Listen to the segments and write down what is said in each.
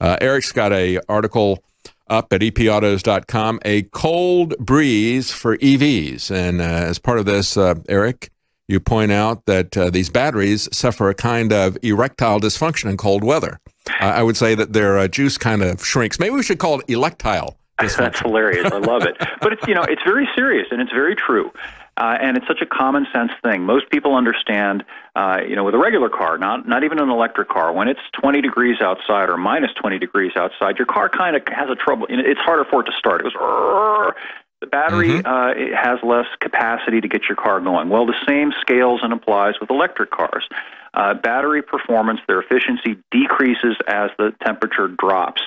Eric's got a article up at epautos.com, A Cold Breeze for EVs. And as part of this, Eric, you point out that these batteries suffer a kind of erectile dysfunction in cold weather. I would say that their juice kind of shrinks. Maybe we should call it electile dysfunction. That's hilarious. I love it. But it's, it's very serious and it's very true. And it's such a common sense thing. Most people understand, with a regular car, not even an electric car, when it's 20 degrees outside or minus 20 degrees outside, your car kind of has a trouble. It's harder for it to start. It goes, "Rrr." The battery it has less capacity to get your car going. Well, the same scales and applies with electric cars. Battery performance, their efficiency decreases as the temperature drops.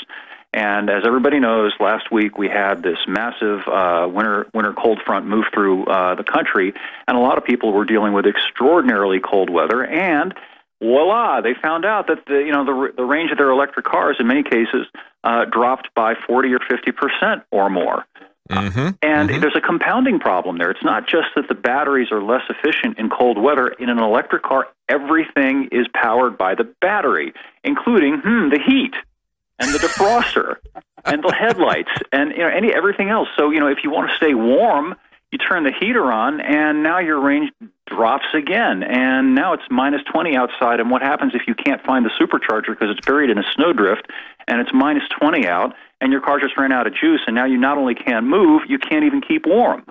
And as everybody knows, last week we had this massive winter cold front move through the country, and a lot of people were dealing with extraordinarily cold weather. And voila, they found out that the range of their electric cars in many cases dropped by 40 or 50% or more. And there's a compounding problem there. It's not just that the batteries are less efficient in cold weather. In an electric car, everything is powered by the battery, including the heat and the defroster and the headlights and everything else. So if you want to stay warm, you turn the heater on, and now your range drops again. And now it's minus 20 outside. And what happens if you can't find the supercharger because it's buried in a snowdrift and it's minus 20 out, and your car just ran out of juice, and now you not only can't move, you can't even keep warm.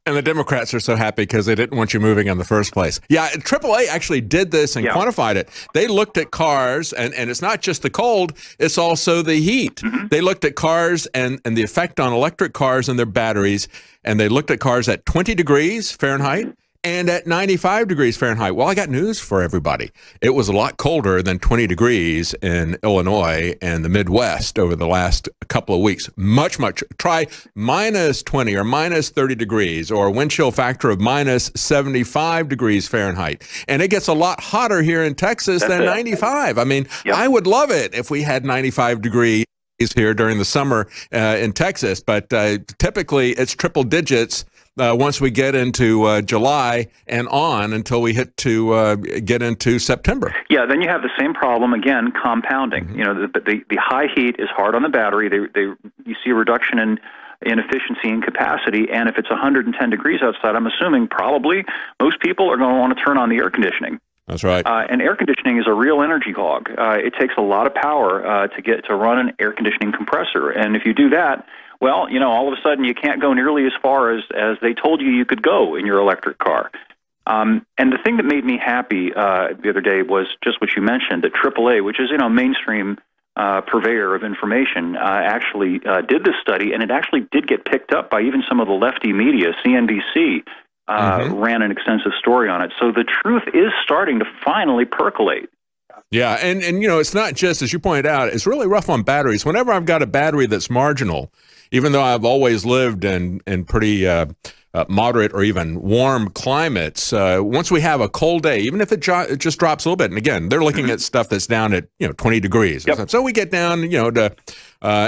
And the Democrats are so happy because they didn't want you moving in the first place. Yeah, AAA actually did this and quantified it. They looked at cars, and it's not just the cold, it's also the heat. They looked at cars and the effect on electric cars and their batteries, and they looked at cars at 20 degrees Fahrenheit and at 95 degrees Fahrenheit. Well, I got news for everybody. It was a lot colder than 20 degrees in Illinois and the Midwest over the last couple of weeks. Much. Try minus 20 or minus 30 degrees or a wind chill factor of minus 75 degrees Fahrenheit. And it gets a lot hotter here in Texas than 95. I mean, I would love it if we had 95 degrees here during the summer in Texas, but typically it's triple digits once we get into July and on until we get into September. Yeah, then you have the same problem again, compounding. The high heat is hard on the battery. You see a reduction in efficiency and capacity, and if it's 110 degrees outside, I'm assuming probably most people are going to want to turn on the air conditioning. That's right. And air conditioning is a real energy hog. It takes a lot of power to run an air conditioning compressor, and if you do that, well, all of a sudden you can't go nearly as far as they told you could go in your electric car. And the thing that made me happy the other day was just what you mentioned, that AAA, which is mainstream purveyor of information, actually did this study, and it actually did get picked up by even some of the lefty media. CNBC ran an extensive story on it. So the truth is starting to finally percolate. Yeah, and it's not just, as you pointed out, it's really rough on batteries. Whenever I've got a battery that's marginal, even though I've always lived in pretty moderate or even warm climates, once we have a cold day, even if it just drops a little bit, and again, they're looking at stuff that's down at 20 degrees. So we get down to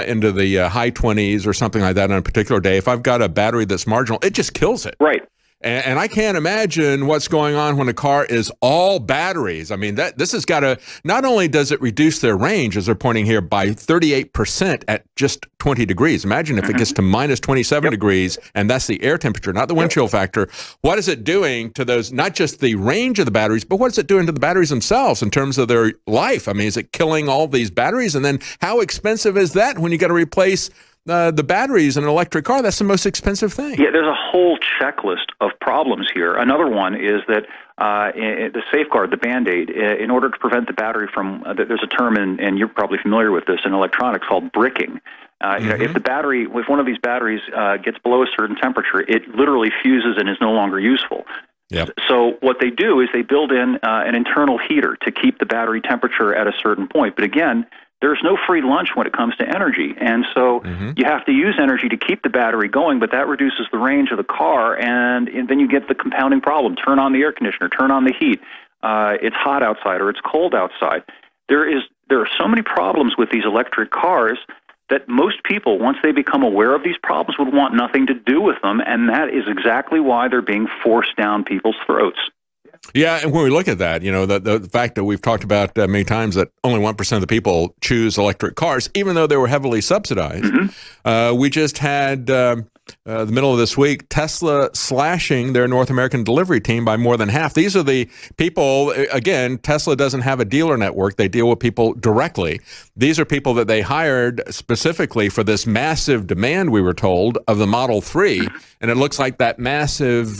into the high 20s or something like that on a particular day. If I've got a battery that's marginal, it just kills it. Right. And I can't imagine what's going on when a car is all batteries. I mean, this has got to, not only does it reduce their range, as they're pointing here, by 38% at just 20 degrees. Imagine if it gets to minus 27 degrees, and that's the air temperature, not the wind chill factor. What is it doing to those, not just the range of the batteries, but what is it doing to the batteries themselves in terms of their life? I mean, is it killing all these batteries? And then how expensive is that when you got to replace the batteries in an electric car? That's the most expensive thing. Yeah, there's a whole checklist of problems here. Another one is that the safeguard, the Band-Aid, in order to prevent the battery from, there's a term, and you're probably familiar with this in electronics, called bricking. If one of these batteries gets below a certain temperature, it literally fuses and is no longer useful. Yep. So what they do is they build in an internal heater to keep the battery temperature at a certain point. But again, there's no free lunch when it comes to energy. And so you have to use energy to keep the battery going, but that reduces the range of the car, and then you get the compounding problem. Turn on the air conditioner, turn on the heat. It's hot outside or it's cold outside. There are so many problems with these electric cars that most people, once they become aware of these problems, would want nothing to do with them, and that is exactly why they're being forced down people's throats. Yeah, and when we look at that, the fact that we've talked about many times that only 1% of the people choose electric cars, even though they were heavily subsidized. We just had the middle of this week, Tesla slashing their North American delivery team by more than half. These are the people, again, Tesla doesn't have a dealer network. They deal with people directly. These are people that they hired specifically for this massive demand, we were told, of the Model 3. And it looks like that massive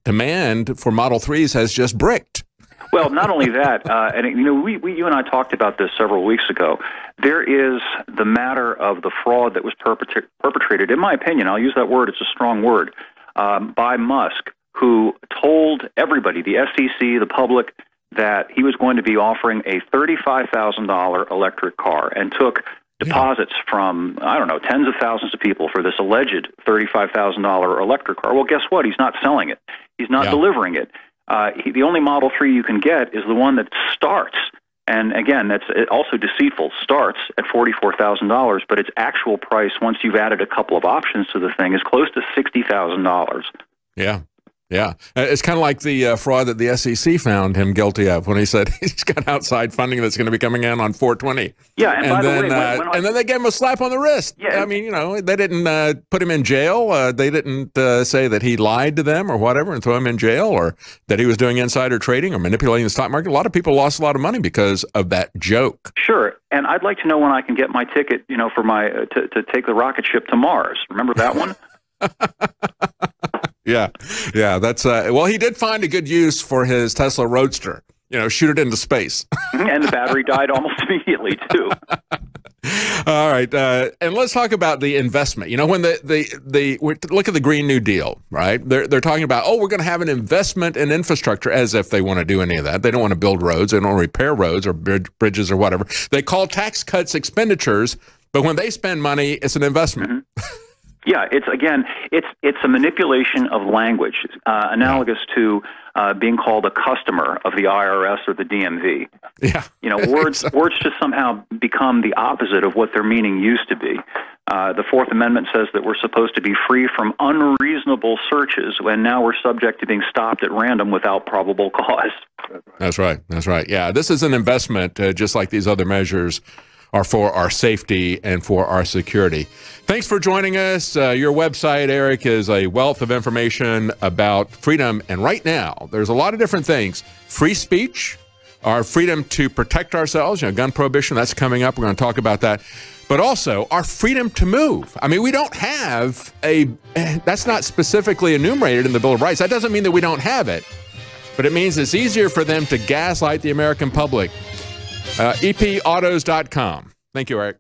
demand for Model 3s has just bricked. Well, not only that, and you and I talked about this several weeks ago. There is the matter of the fraud that was perpetrated, in my opinion, I'll use that word, it's a strong word, by Musk, who told everybody, the SEC, the public, that he was going to be offering a $35,000 electric car and took deposits from, I don't know, tens of thousands of people for this alleged $35,000 electric car. Well, guess what? He's not selling it. He's not delivering it. The only Model 3 you can get is the one that starts, and again, that's also deceitful, starts at $44,000, but its actual price, once you've added a couple of options to the thing, is close to $60,000. Yeah. Yeah. It's kind of like the fraud that the SEC found him guilty of when he said he's got outside funding that's going to be coming in on 420. Yeah, and by then, the way, and then they gave him a slap on the wrist. Yeah, I mean, they didn't put him in jail. They didn't say that he lied to them or whatever and throw him in jail, or that he was doing insider trading or manipulating the stock market. A lot of people lost a lot of money because of that joke. Sure, and I'd like to know when I can get my ticket, for my to take the rocket ship to Mars. Remember that one? Yeah, that's well, he did find a good use for his Tesla Roadster. Shoot it into space. And the battery died almost immediately too. All right, and let's talk about the investment. When look at the Green New Deal, right? They're talking about, we're going to have an investment in infrastructure, as if they want to do any of that. They don't want to build roads. They don't want to repair roads or bridges or whatever. They call tax cuts expenditures, but when they spend money, it's an investment. Yeah, it's a manipulation of language, analogous to being called a customer of the IRS or the DMV. Yeah, words just somehow become the opposite of what their meaning used to be. The Fourth Amendment says that we're supposed to be free from unreasonable searches, when now we're subject to being stopped at random without probable cause. That's right. Yeah, this is an investment, just like these other measures are for our safety and for our security. Thanks for joining us. Your website, Eric, is a wealth of information about freedom. And right now, there's a lot of different things. Free speech, our freedom to protect ourselves, gun prohibition, that's coming up. We're going to talk about that. But also our freedom to move. I mean, we don't have that's not specifically enumerated in the Bill of Rights. That doesn't mean that we don't have it, but it means it's easier for them to gaslight the American public. EPautos.com. Thank you, Eric.